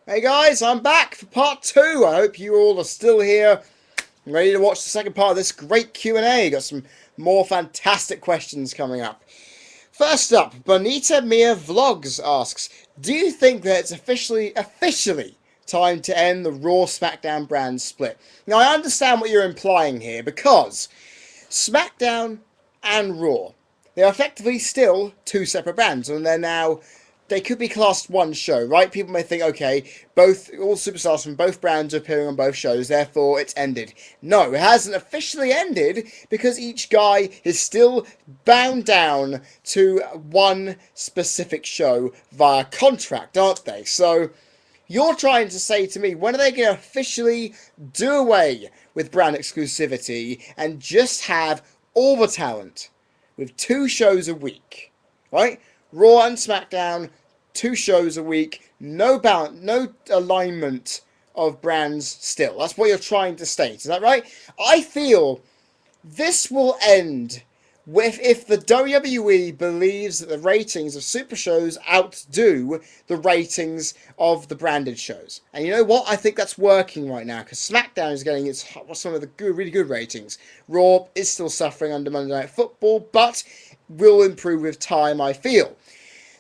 Hey guys, I'm back for part 2. I hope you all are still here and ready to watch the second part of this great Q&A. Got some more fantastic questions coming up. First up, Bonita Mia Vlogs asks, do you think that it's officially time to end the Raw SmackDown brand split? Now I understand what you're implying here because SmackDown and Raw, they're effectively still two separate brands, and they could be classed one show, right? People may think, okay, all superstars from both brands are appearing on both shows, therefore it's ended. No, it hasn't officially ended because each guy is still bound down to one specific show via contract, aren't they? So you're trying to say to me, when are they going to officially do away with brand exclusivity and just have all the talent with two shows a week, right? Raw and SmackDown, two shows a week, no balance, no alignment of brands still. That's what you're trying to state, is that right? I feel this will end with if the WWE believes that the ratings of super shows outdo the ratings of the branded shows. And you know what? I think that's working right now because SmackDown is getting some of the really good ratings. Raw is still suffering under Monday Night Football, but will improve with time, I feel.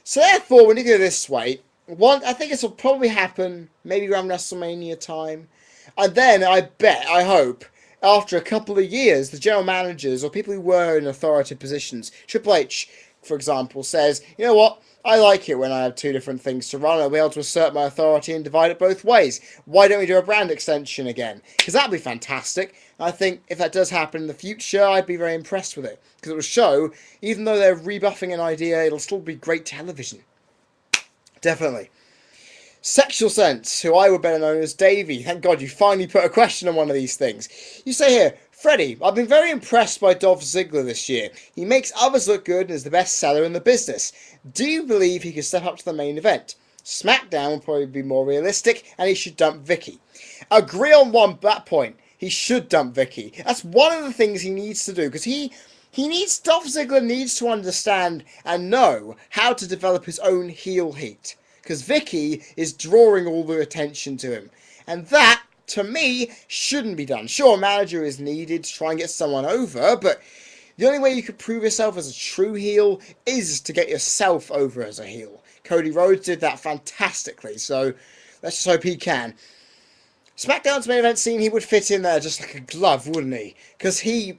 So therefore, when you go this way, I think this will probably happen maybe around WrestleMania time. And then I hope, after a couple of years, the general managers or people who were in authoritative positions, Triple H, for example, says, you know what, I like it when I have two different things to run. I'll be able to assert my authority and divide it both ways. Why don't we do a brand extension again? Because that'd be fantastic. I think if that does happen in the future, I'd be very impressed with it. Because it will show, even though they're rebuffing an idea, it'll still be great television. Definitely. Sexual Sense, who I would better known as Davey. Thank God you finally put a question on one of these things. You say here, Freddie, I've been very impressed by Dolph Ziggler this year. He makes others look good and is the best seller in the business. Do you believe he could step up to the main event? SmackDown will probably be more realistic and he should dump Vicky. Agree on that point. He should dump Vicky. That's one of the things he needs to do because Dolph Ziggler needs to understand and know how to develop his own heel heat. Because Vicky is drawing all the attention to him. And that, to me, shouldn't be done. Sure, a manager is needed to try and get someone over, but the only way you could prove yourself as a true heel is to get yourself over as a heel. Cody Rhodes did that fantastically, so let's just hope he can. SmackDown's main event scene, he would fit in there just like a glove, wouldn't he? Because he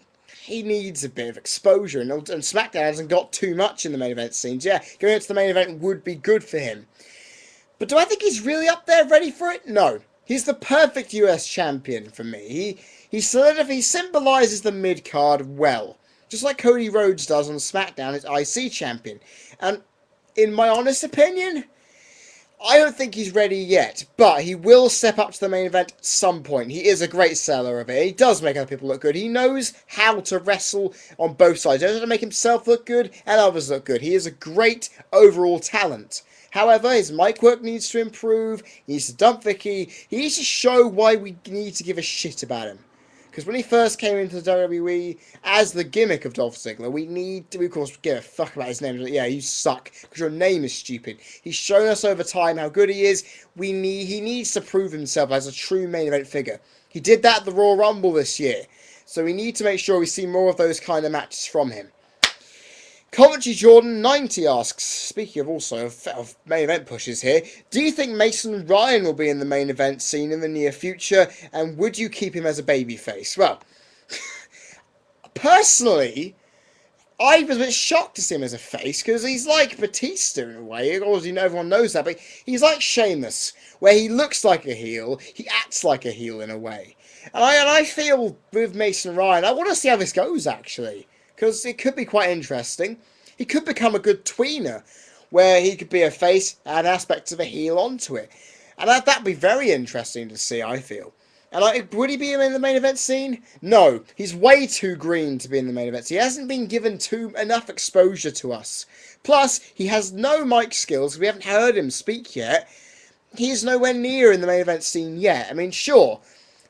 needs a bit of exposure, and SmackDown hasn't got too much in the main event scenes. Yeah, going into the main event would be good for him. But do I think he's really up there ready for it? No. He's the perfect US champion for me. He symbolises the mid-card well. Just like Cody Rhodes does on SmackDown as IC champion. And in my honest opinion, I don't think he's ready yet, but he will step up to the main event at some point. He is a great seller of it. He does make other people look good. He knows how to wrestle on both sides. He knows how to make himself look good and others look good. He is a great overall talent. However, his mic work needs to improve. He needs to dump Vicky. He needs to show why we need to give a shit about him. Because when he first came into the WWE as the gimmick of Dolph Ziggler, we of course, give a fuck about his name. Yeah, you suck because your name is stupid. He's shown us over time how good he is. He needs to prove himself as a true main event figure. He did that at the Royal Rumble this year. So we need to make sure we see more of those kind of matches from him. Coventry Jordan 90 asks, speaking of also of main event pushes here, do you think Mason Ryan will be in the main event scene in the near future, and would you keep him as a babyface? Well, personally, I was a bit shocked to see him as a face, because he's like Batista in a way. Obviously, everyone knows that, but he's like Sheamus, where he looks like a heel, he acts like a heel in a way. And I feel with Mason Ryan, I want to see how this goes, actually. Because it could be quite interesting. He could become a good tweener, where he could be a face and aspects of a heel onto it. And that'd be very interesting to see, I feel. And would he be in the main event scene? No, he's way too green to be in the main event. He hasn't been given enough exposure to us. Plus, he has no mic skills. We haven't heard him speak yet. He is nowhere near in the main event scene yet. I mean, sure,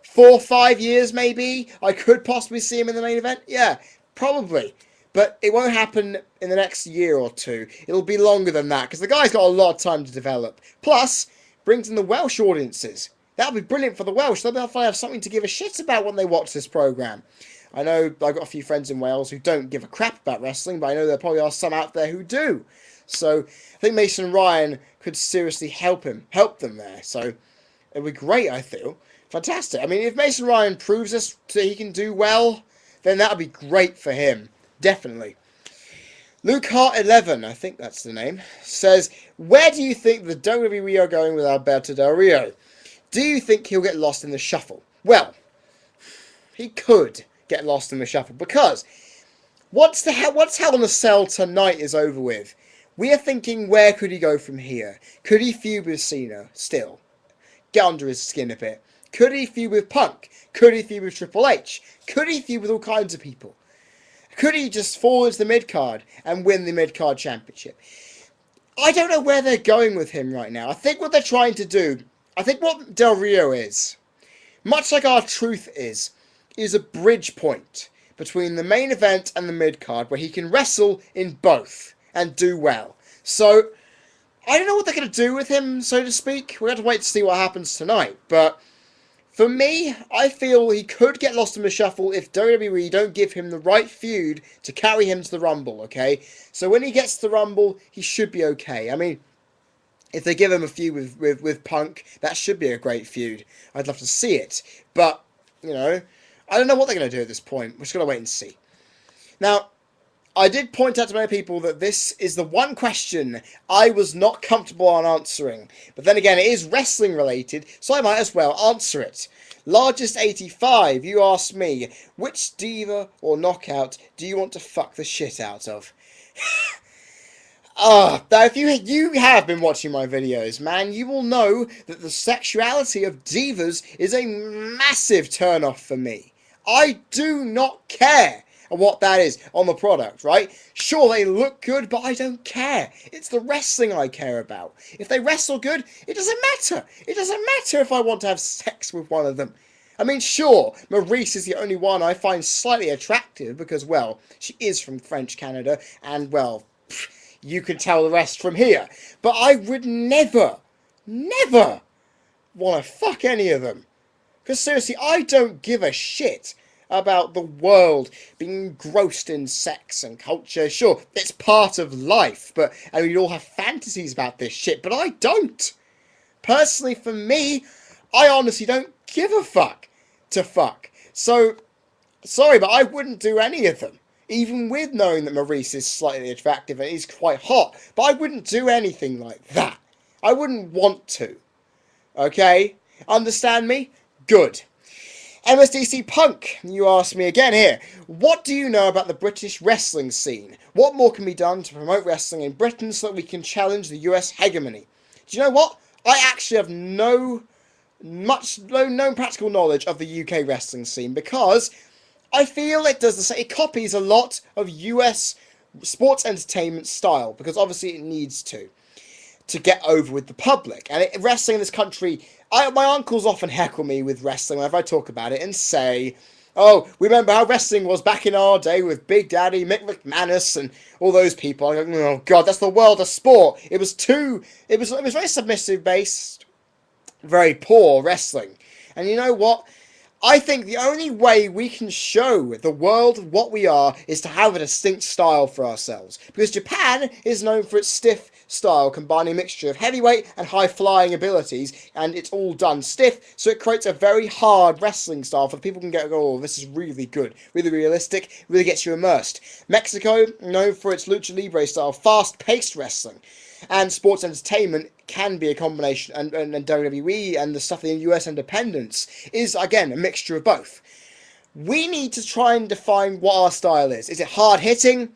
4 or 5 years maybe, I could possibly see him in the main event. Yeah, probably. But it won't happen in the next year or two. It'll be longer than that, because the guy's got a lot of time to develop. Plus, brings in the Welsh audiences. That would be brilliant for the Welsh. They'll have something to give a shit about when they watch this program. I know I've got a few friends in Wales who don't give a crap about wrestling, but I know there probably are some out there who do. So I think Mason Ryan could seriously help them there. So it'd be great, I feel. Fantastic. I mean, if Mason Ryan proves us that he can do well, then that would be great for him. Definitely. Luke Hart 11, I think that's the name, says, where do you think the WWE are going with Alberto Del Rio? Do you think he'll get lost in the shuffle? Well, he could get lost in the shuffle because once Hell in a Cell tonight is over with, we are thinking, where could he go from here? Could he feud with Cena still? Get under his skin a bit. Could he feud with Punk? Could he feud with Triple H? Could he feud with all kinds of people? Could he just fall into the mid-card and win the mid-card championship? I don't know where they're going with him right now. I think what they're trying to do, I think what Del Rio is, much like R-Truth is a bridge point between the main event and the mid-card where he can wrestle in both and do well. So, I don't know what they're going to do with him, so to speak. We're going to wait to see what happens tonight. But for me, I feel he could get lost in the shuffle if WWE don't give him the right feud to carry him to the Rumble, okay? So when he gets to the Rumble, he should be okay. I mean, if they give him a feud with Punk, that should be a great feud. I'd love to see it. But, you know, I don't know what they're going to do at this point. We're just going to wait and see. Now, I did point out to many people that this is the one question I was not comfortable on answering. But then again, it is wrestling related, so I might as well answer it. Largest 85, you asked me, which diva or knockout do you want to fuck the shit out of? Now if you have been watching my videos, man, you will know that the sexuality of divas is a massive turn-off for me. I do not care what that is on the product, right? Sure, they look good, but I don't care. It's the wrestling I care about. If they wrestle good, it doesn't matter. It doesn't matter if I want to have sex with one of them. I mean, sure, Maryse is the only one I find slightly attractive because, well, she is from French Canada, and, well, you can tell the rest from here. But I would never want to fuck any of them. Because seriously, I don't give a shit about the world being engrossed in sex and culture. Sure, it's part of life, and we all have fantasies about this shit, but I don't. Personally, for me, I honestly don't give a fuck to fuck. So, sorry, but I wouldn't do any of them. Even with knowing that Maryse is slightly attractive and is quite hot. But I wouldn't do anything like that. I wouldn't want to. Okay? Understand me? Good. MSDC Punk, you asked me again here. What do you know about the British wrestling scene? What more can be done to promote wrestling in Britain so that we can challenge the US hegemony? Do you know what? I actually have no practical knowledge of the UK wrestling scene because I feel it does the same. It copies a lot of US sports entertainment style because obviously it needs to get over with the public. And wrestling in this country, my uncles often heckle me with wrestling whenever I talk about it and say, oh, remember how wrestling was back in our day with Big Daddy, Mick McManus, and all those people. I go, oh God, that's the world of sport. It was very submissive based, very poor wrestling. And you know what? I think the only way we can show the world what we are is to have a distinct style for ourselves. Because Japan is known for its stiff style, combining a mixture of heavyweight and high-flying abilities, and it's all done stiff, so it creates a very hard wrestling style for people can go, oh, this is really good, really realistic, really gets you immersed. Mexico, known for its lucha libre style, fast-paced wrestling, and sports entertainment can be a combination, and WWE and the stuff in US independence is, again, a mixture of both. We need to try and define what our style is. Is it hard-hitting?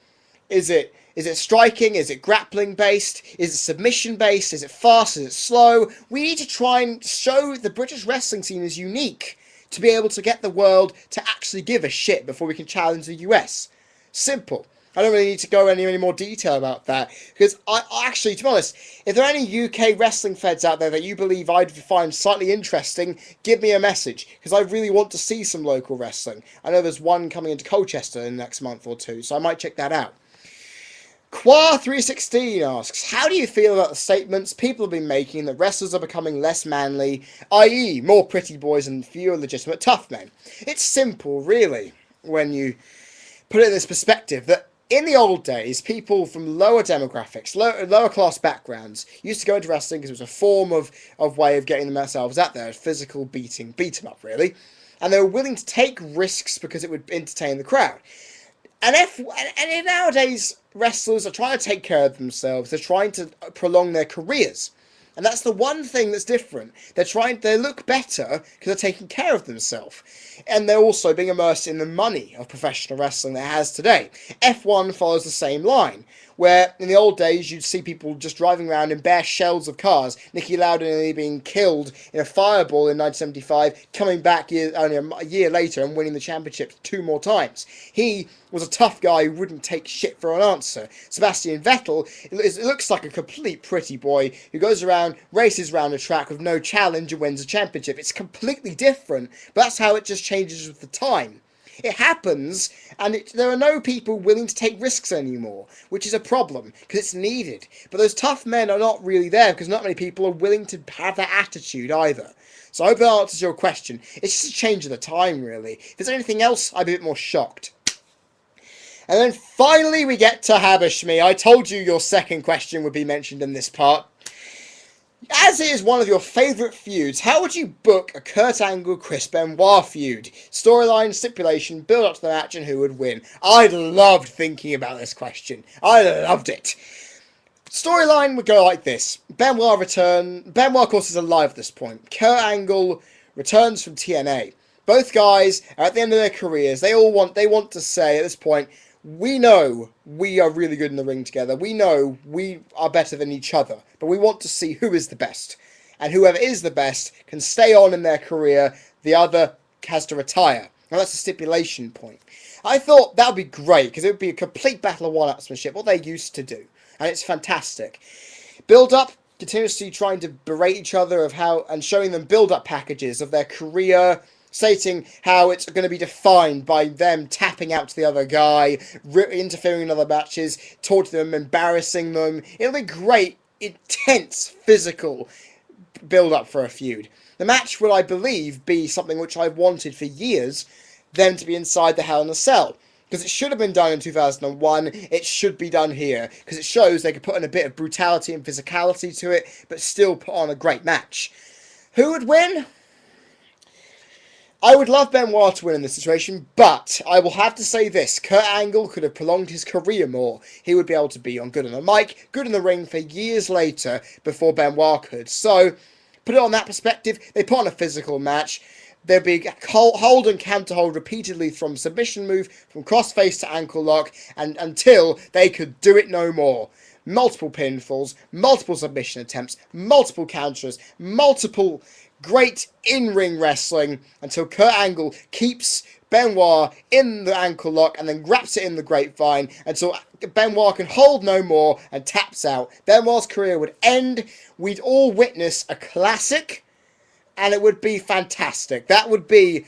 Is it striking? Is it grappling based? Is it submission based? Is it fast? Is it slow? We need to try and show the British wrestling scene is unique to be able to get the world to actually give a shit before we can challenge the US. Simple. I don't really need to go into any more detail about that because I actually, to be honest, if there are any UK wrestling feds out there that you believe I'd find slightly interesting, give me a message because I really want to see some local wrestling. I know there's one coming into Colchester in the next month or two, so I might check that out. Qua316 asks, how do you feel about the statements people have been making that wrestlers are becoming less manly, i.e. more pretty boys and fewer legitimate tough men? It's simple, really, when you put it in this perspective, that in the old days, people from lower demographics, lower class backgrounds, used to go into wrestling because it was a form of way of getting themselves out there, physical beat 'em up, really. And they were willing to take risks because it would entertain the crowd. And nowadays, wrestlers are trying to take care of themselves. They're trying to prolong their careers. And that's the one thing that's different. They look better because they're taking care of themselves. And they're also being immersed in the money of professional wrestling that it has today. F1 follows the same line, where in the old days you'd see people just driving around in bare shells of cars. Niki Lauda nearly being killed in a fireball in 1975, coming back only a year later and winning the championship 2 more times. He was a tough guy who wouldn't take shit for an answer. Sebastian Vettel, it looks like a complete pretty boy who goes around, races around the track with no challenge and wins a championship. It's completely different, but that's how it just changes with the time. It happens, and there are no people willing to take risks anymore, which is a problem, because it's needed. But those tough men are not really there, because not many people are willing to have that attitude either. So I hope that answers your question. It's just a change of the time, really. If there's anything else, I'd be a bit more shocked. And then finally we get to Habashmi. I told you your second question would be mentioned in this part. As it is one of your favourite feuds, how would you book a Kurt Angle-Chris Benoit feud? Storyline, stipulation, build up to the match, and who would win? I loved thinking about this question. I loved it. Storyline would go like this. Benoit, of course, is alive at this point. Kurt Angle returns from TNA. Both guys are at the end of their careers. They want to say at this point, we know we are really good in the ring together. We know we are better than each other. But we want to see who is the best. And whoever is the best can stay on in their career. The other has to retire. Now that's a stipulation point. I thought that would be great because it would be a complete battle of one-upsmanship, what they used to do. And it's fantastic. Build up, continuously trying to berate each other of how, and showing them build-up packages of their career, stating how it's going to be defined by them tapping out to the other guy, interfering in other matches, taunting them, embarrassing them. It'll be great, intense, physical build-up for a feud. The match will, I believe, be something which I've wanted for years, them to be inside the Hell in a Cell. Because it should have been done in 2001, it should be done here. Because it shows they could put in a bit of brutality and physicality to it, but still put on a great match. Who would win? I would love Benoit to win in this situation, but I will have to say this. Kurt Angle could have prolonged his career more. He would be able to be good on the mic, good in the ring for years later before Benoit could. So, put it on that perspective, they put on a physical match. There'd be hold and counter hold repeatedly from submission move, from crossface to ankle lock, and until they could do it no more. Multiple pinfalls, multiple submission attempts, multiple counters, multiple great in-ring wrestling until Kurt Angle keeps Benoit in the ankle lock and then wraps it in the grapevine until Benoit can hold no more and taps out. Benoit's career would end. We'd all witness a classic, and it would be fantastic. That would be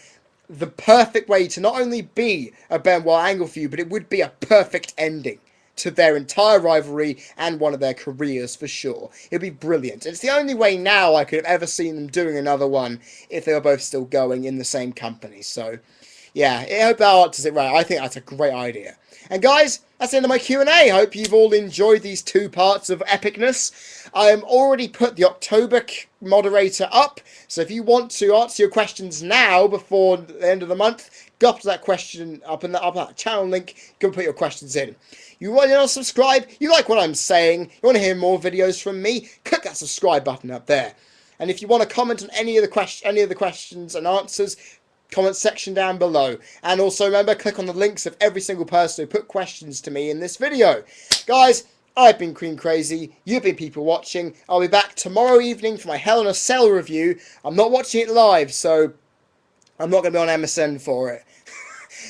the perfect way to not only be a Benoit Angle feud, but it would be a perfect ending to their entire rivalry and one of their careers for sure. It'd be brilliant. It's the only way now I could have ever seen them doing another one if they were both still going in the same company. So, yeah, I hope that answers it right. I think that's a great idea. And guys, that's the end of my Q&A. I hope you've all enjoyed these 2 parts of epicness. I'm already put the October moderator up, so if you want to answer your questions now before the end of the month, go up to that question, up that channel link, go put your questions in. You want to subscribe? You like what I'm saying? You want to hear more videos from me? Click that subscribe button up there. And if you want to comment on any of the questions and answers, comment section down below. And also remember, click on the links of every single person who put questions to me in this video. Guys, I've been Cream Crazy. You've been People Watching. I'll be back tomorrow evening for my Hell in a Cell review. I'm not watching it live, so I'm not going to be on MSN for it.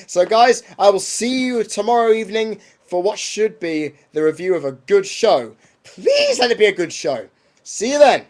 So guys, I will see you tomorrow evening for what should be the review of a good show. Please let it be a good show. See you then.